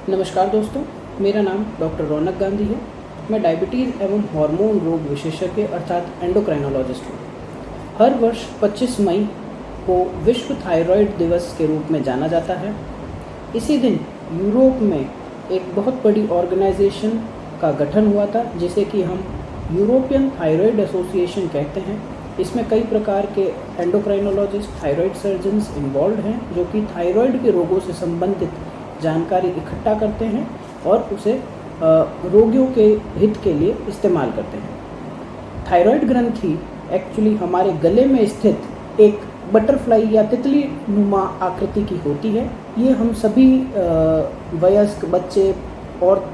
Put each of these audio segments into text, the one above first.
नमस्कार दोस्तों, मेरा नाम डॉक्टर रौनक गांधी है। मैं डायबिटीज़ एवं हार्मोन रोग विशेषज्ञ अर्थात एंडोक्राइनोलॉजिस्ट हूँ। हर वर्ष 25 मई को विश्व थायराइड दिवस के रूप में जाना जाता है। इसी दिन यूरोप में एक बहुत बड़ी ऑर्गेनाइजेशन का गठन हुआ था, जिसे कि हम यूरोपियन थायराइड एसोसिएशन कहते हैं। इसमें कई प्रकार के एंडोक्राइनोलॉजिस्ट, थायराइड सर्जन्स इन्वॉल्व हैं, जो कि थायराइड के रोगों से संबंधित जानकारी इकट्ठा करते हैं और उसे रोगियों के हित के लिए इस्तेमाल करते हैं। थायराइड ग्रंथि एक्चुअली हमारे गले में स्थित एक बटरफ्लाई या तितली नुमा आकृति की होती है। ये हम सभी वयस्क, बच्चे और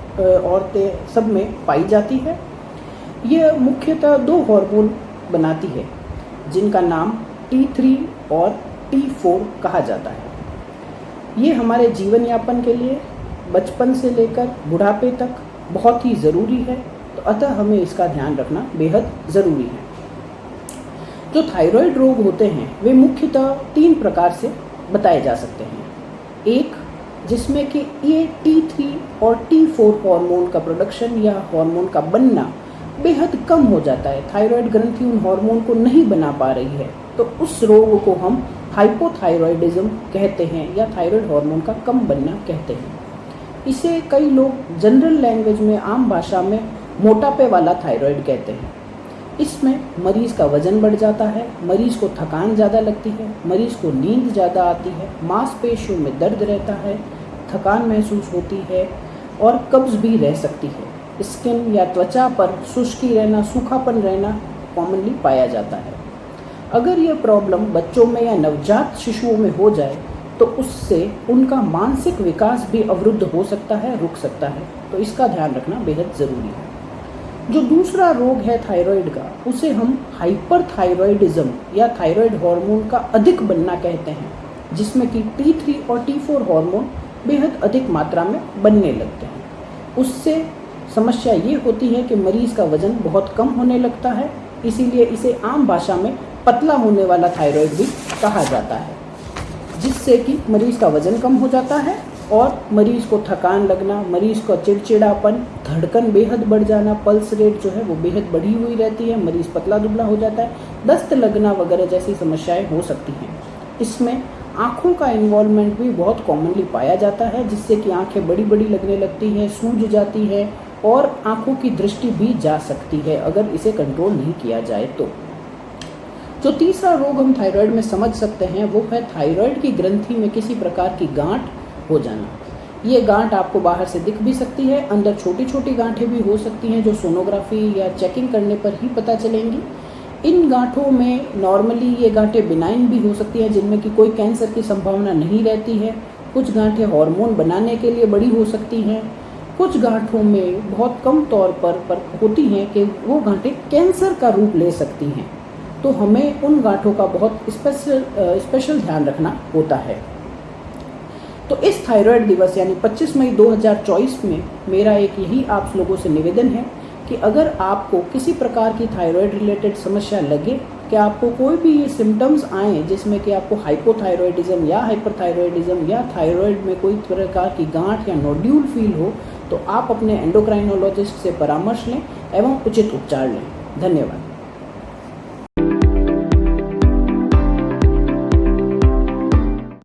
औरतें सब में पाई जाती है। ये मुख्यतः 2 हार्मोन बनाती है, जिनका नाम T3 और T4 कहा जाता है। ये हमारे जीवन यापन के लिए बचपन से लेकर बुढ़ापे तक बहुत ही ज़रूरी है, तो अतः हमें इसका ध्यान रखना बेहद ज़रूरी है। जो थायराइड रोग होते हैं वे मुख्यतः 3 प्रकार से बताए जा सकते हैं। एक, जिसमें कि ये T3 और T4 हार्मोन का प्रोडक्शन या हार्मोन का बनना बेहद कम हो जाता है। थायराइड ग्रंथि उन हार्मोन को नहीं बना पा रही है, तो उस रोग को हम हाइपोथायरॉयडिज्म कहते हैं या थायराइड हार्मोन का कम बनना कहते हैं। इसे कई लोग जनरल लैंग्वेज में, आम भाषा में मोटापे वाला थायराइड कहते हैं। इसमें मरीज का वजन बढ़ जाता है, मरीज को थकान ज़्यादा लगती है, मरीज को नींद ज़्यादा आती है, मांसपेशियों में दर्द रहता है, थकान महसूस होती है और कब्ज भी रह सकती है। स्किन या त्वचा पर शुष्की रहना, सूखापन रहना कॉमनली पाया जाता है। अगर यह प्रॉब्लम बच्चों में या नवजात शिशुओं में हो जाए तो उससे उनका मानसिक विकास भी अवरुद्ध हो सकता है, रुक सकता है, तो इसका ध्यान रखना बेहद ज़रूरी है। जो दूसरा रोग है थायराइड का, उसे हम हाइपरथायरॉयडिज्म या थायराइड हार्मोन का अधिक बनना कहते हैं, जिसमें कि T3 और T4 हार्मोन बेहद अधिक मात्रा में बनने लगते हैं। उससे समस्या ये होती है कि मरीज का वजन बहुत कम होने लगता है, इसीलिए इसे आम भाषा में पतला होने वाला थायराइड भी कहा जाता है, जिससे कि मरीज का वजन कम हो जाता है और मरीज को थकान लगना, मरीज का चिड़चिड़ापन, धड़कन बेहद बढ़ जाना, पल्स रेट जो है वो बेहद बढ़ी हुई रहती है, मरीज पतला दुबला हो जाता है, दस्त लगना वगैरह जैसी समस्याएं हो सकती हैं। इसमें आँखों का इन्वॉल्वमेंट भी बहुत कॉमनली पाया जाता है, जिससे कि आँखें बड़ी बड़ी लगने लगती हैं, सूज जाती है और आँखों की दृष्टि भी जा सकती है अगर इसे कंट्रोल नहीं किया जाए तो। जो तीसरा रोग हम थायराइड में समझ सकते हैं वो है थायराइड की ग्रंथि में किसी प्रकार की गांठ हो जाना। ये गांठ आपको बाहर से दिख भी सकती है, अंदर छोटी छोटी गांठें भी हो सकती हैं, जो सोनोग्राफी या चेकिंग करने पर ही पता चलेंगी। इन गांठों में नॉर्मली ये गांठें बिनाइन भी हो सकती हैं, जिनमें कि कोई कैंसर की संभावना नहीं रहती है। कुछ गांठें हार्मोन बनाने के लिए बड़ी हो सकती हैं। कुछ गांठों में बहुत कम तौर पर होती हैं कि वो गांठें कैंसर का रूप ले सकती हैं, तो हमें उन गांठों का बहुत स्पेशल ध्यान रखना होता है। तो इस थायराइड दिवस यानी 25 मई 2024 में मेरा एक यही आप लोगों से निवेदन है कि अगर आपको किसी प्रकार की थायराइड रिलेटेड समस्या लगे, कि आपको कोई भी ये सिम्टम्स आएँ जिसमें कि आपको हाइपोथायरॉयडिज्म या हाइपरथायरॉयडिज्म या थायराइड में कोई प्रकार की गांठ या नोड्यूल फील हो, तो आप अपने एंडोक्राइनोलॉजिस्ट से परामर्श लें एवं उचित उपचार लें। धन्यवाद।